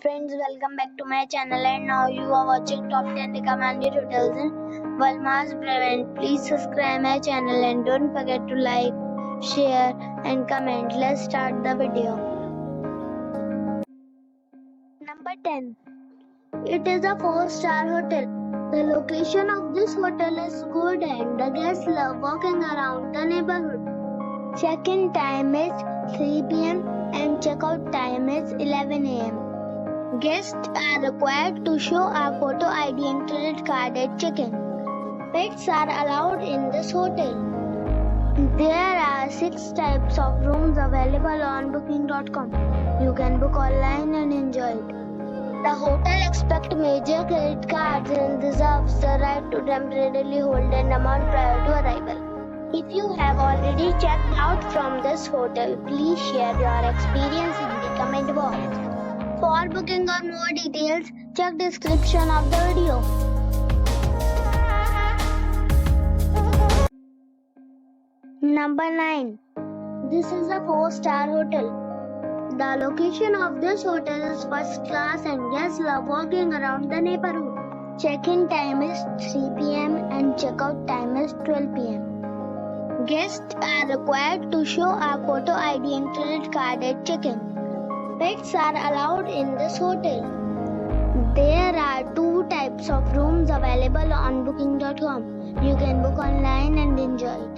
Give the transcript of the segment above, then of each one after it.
Friends, welcome back to my channel, and now you are watching top 10 recommended hotels in Valmar's Brevent. Please subscribe my channel and don't forget to like, share and comment. Let's start the video. Number 10. It is a 4-star hotel. The location of this hotel is good and the guests love walking around the neighborhood. Check-in time is 3 p.m. and check-out time is 11 a.m. Guests are required to show a photo ID and credit card at check-in. Pets are allowed in this hotel. There are 6 types of rooms available on booking.com. You can book online and enjoy it. The hotel accepts major credit cards and reserves the right to temporarily hold an amount prior to arrival. If you have already checked out from this hotel, please share your experience in the comment box. For booking or more details, check description of the video. Number 9. This is a 4-star hotel. The location of this hotel is first class and guests love walking around the neighborhood. Check-in time is 3 p.m. and check-out time is 12 p.m. Guests are required to show a photo ID and credit card at check-in. Pets are allowed in this hotel. There are 2 types of rooms available on booking.com. You can book online and enjoy it.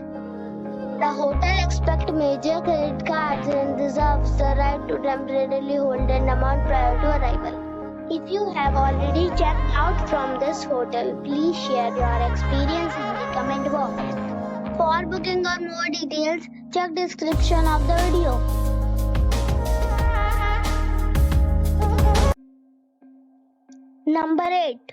The hotel accepts major credit cards and reserves the right to temporarily hold an amount prior to arrival. If you have already checked out from this hotel, please share your experience in the comment box. For booking or more details, check description of the video. Number 8.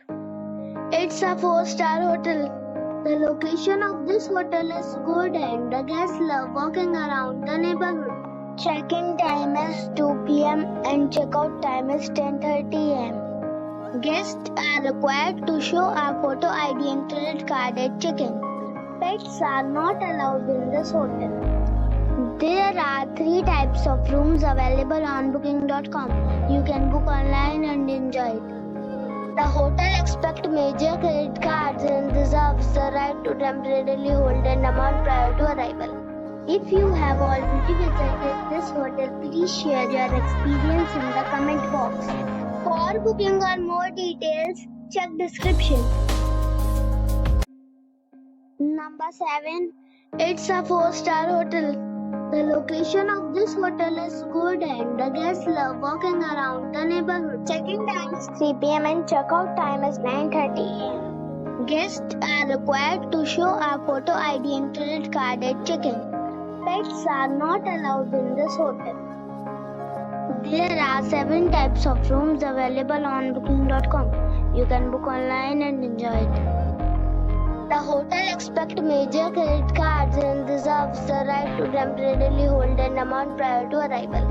It's a 4-star hotel. The location of this hotel is good and the guests love walking around the neighborhood. Check-in time is 2 p.m. and check-out time is 10:30 a.m. Guests are required to show a photo ID and credit card at check-in. Pets are not allowed in this hotel. There are 3 types of rooms available on booking.com. You can book online and enjoy it. The hotel accepts major credit cards and reserves the right to temporarily hold an amount prior to arrival. If you have already visited this hotel, please share your experience in the comment box. For booking or more details, check description. Number 7. It's a 4-star hotel. The location of this hotel is good and the guests love walking around the neighborhood. Check-in time is 3 p.m. and check-out time is 9:30 a.m. Guests are required to show a photo ID and credit card at check-in. Pets are not allowed in this hotel. There are 7 types of rooms available on booking.com. You can book online and enjoy it. The hotel accepts major credit cards and reserves the right to temporarily hold an amount prior to arrival.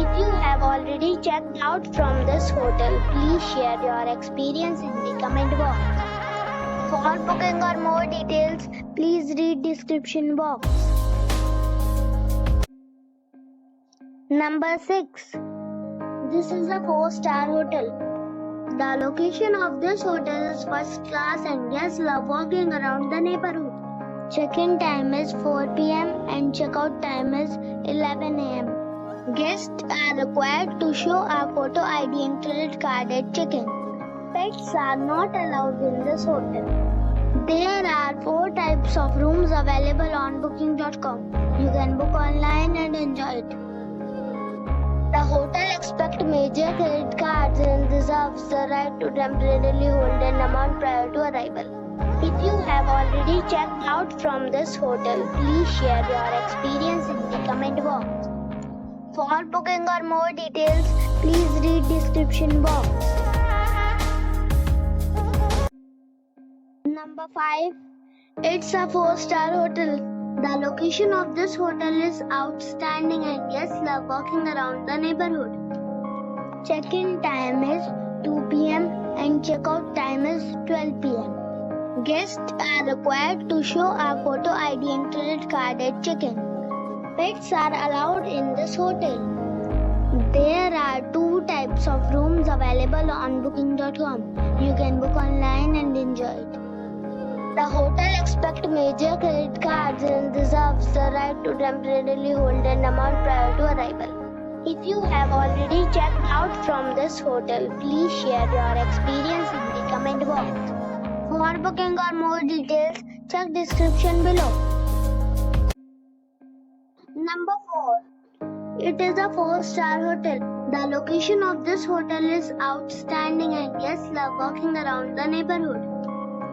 If you have already checked out from this hotel, please share your experience in the comment box. For booking or more details, please read description box. Number 6. This is a 4-star hotel. The location of this hotel is first class and guests love walking around the neighborhood. Check-in time is 4 p.m. and check-out time is 11 a.m. Guests are required to show a photo ID and credit card at check-in. Pets are not allowed in this hotel. There are 4 types of rooms available on booking.com. You can book online and enjoy it. The hotel accepts major credit cards and reserves the right to temporarily hold an amount prior to arrival. If you have already checked out from this hotel, please share your experience in the comment box. For booking or more details, please read description box. Number 5. It's a 4-star hotel. The location of this hotel is outstanding and guests love walking around the neighborhood. Check-in time is 2 p.m. and check-out time is 12 p.m. Guests are required to show a photo ID and credit card at check-in. Pets are allowed in this hotel. There are 2 types of rooms rooms available on booking.com. You can book online and enjoy it. The hotel expects major credit cards and reserves the right to temporarily hold an amount prior to arrival. If you have already checked out from this hotel, please share your experience in the comment box. For booking or more details, check description below. Number 4. It is a 4-star hotel. The location of this hotel is outstanding and guests love walking around the neighborhood.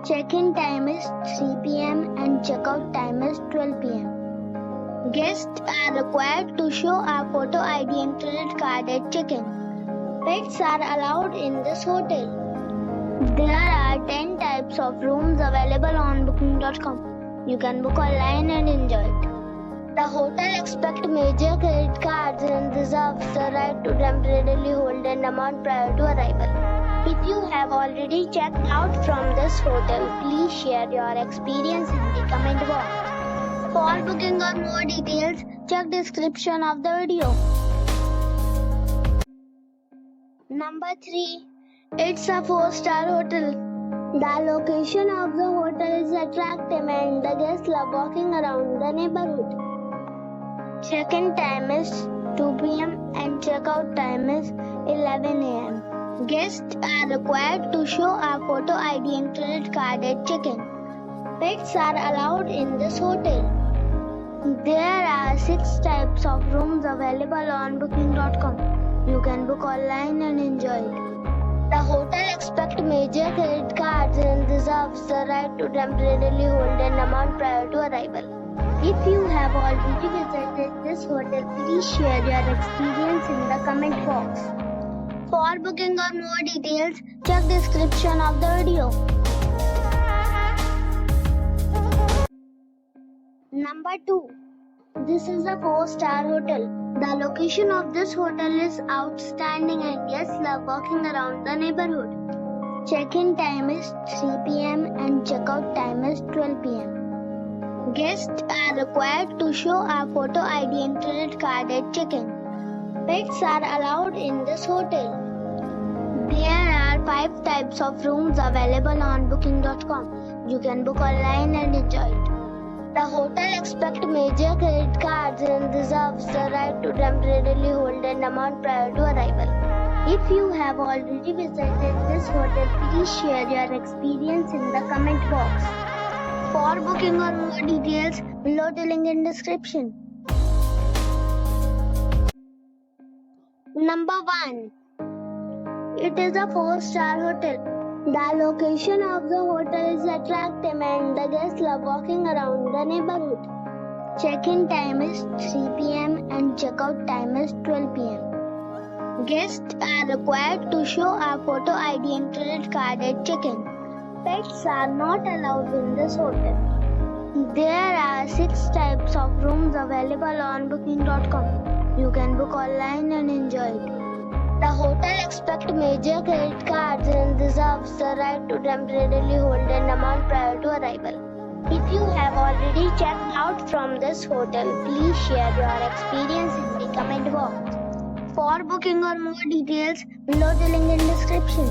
Check-in time is 3 p.m. and check-out time is 12 p.m. Guests are required to show a photo ID and credit card at check-in. Pets are allowed in this hotel. There are 10 types of rooms available on booking.com. You can book online and enjoy it. The hotel expects major credit cards and reserves the right to temporarily hold an amount prior to arrival. If you have already checked out from this hotel, please share your experience in the comment box. For booking or more details, check description of the video. Number 3. It's a 4-star hotel. The location of the hotel is attractive and the guests love walking around the neighborhood. Check-in time is 2 p.m. and check-out time is 11 a.m. Guests are required to show a photo ID and credit card at check-in. Pets are allowed in this hotel. There are 6 types of rooms available on booking.com. You can book online and enjoy it. The hotel expects major credit cards and reserves the right to temporarily hold an amount prior to arrival. If you have already visited this hotel, please share your experience in the comment box. For booking or more details, check description of the video. Number 2. This is a 4-star hotel. The location of this hotel is outstanding and guests love walking around the neighborhood. Check-in time is 3 p.m. and check-out time is 12 p.m. Guests are required to show a photo ID and credit card at check-in. Pets are allowed in this hotel. There are 5 types of rooms available on booking.com. You can book online and enjoy it. The hotel expects major credit cards and reserves the right to temporarily hold an amount prior to arrival. If you have already visited this hotel, please share your experience in the comment box. For booking or more details, below the link in description. Number 1. It is a 4-star hotel. The location of the hotel is attractive and the guests love walking around the neighborhood. Check-in time is 3 p.m. and check-out time is 12 p.m. Guests are required to show a photo ID and credit card at check-in. Pets are not allowed in this hotel. There are 6 types of rooms available on booking.com. You can book online and enjoy it. The hotel expects major credit cards and reserves the right to temporarily hold an amount prior to arrival. If you have already checked out from this hotel, please share your experience in the comment box. For booking or more details, below the link in description.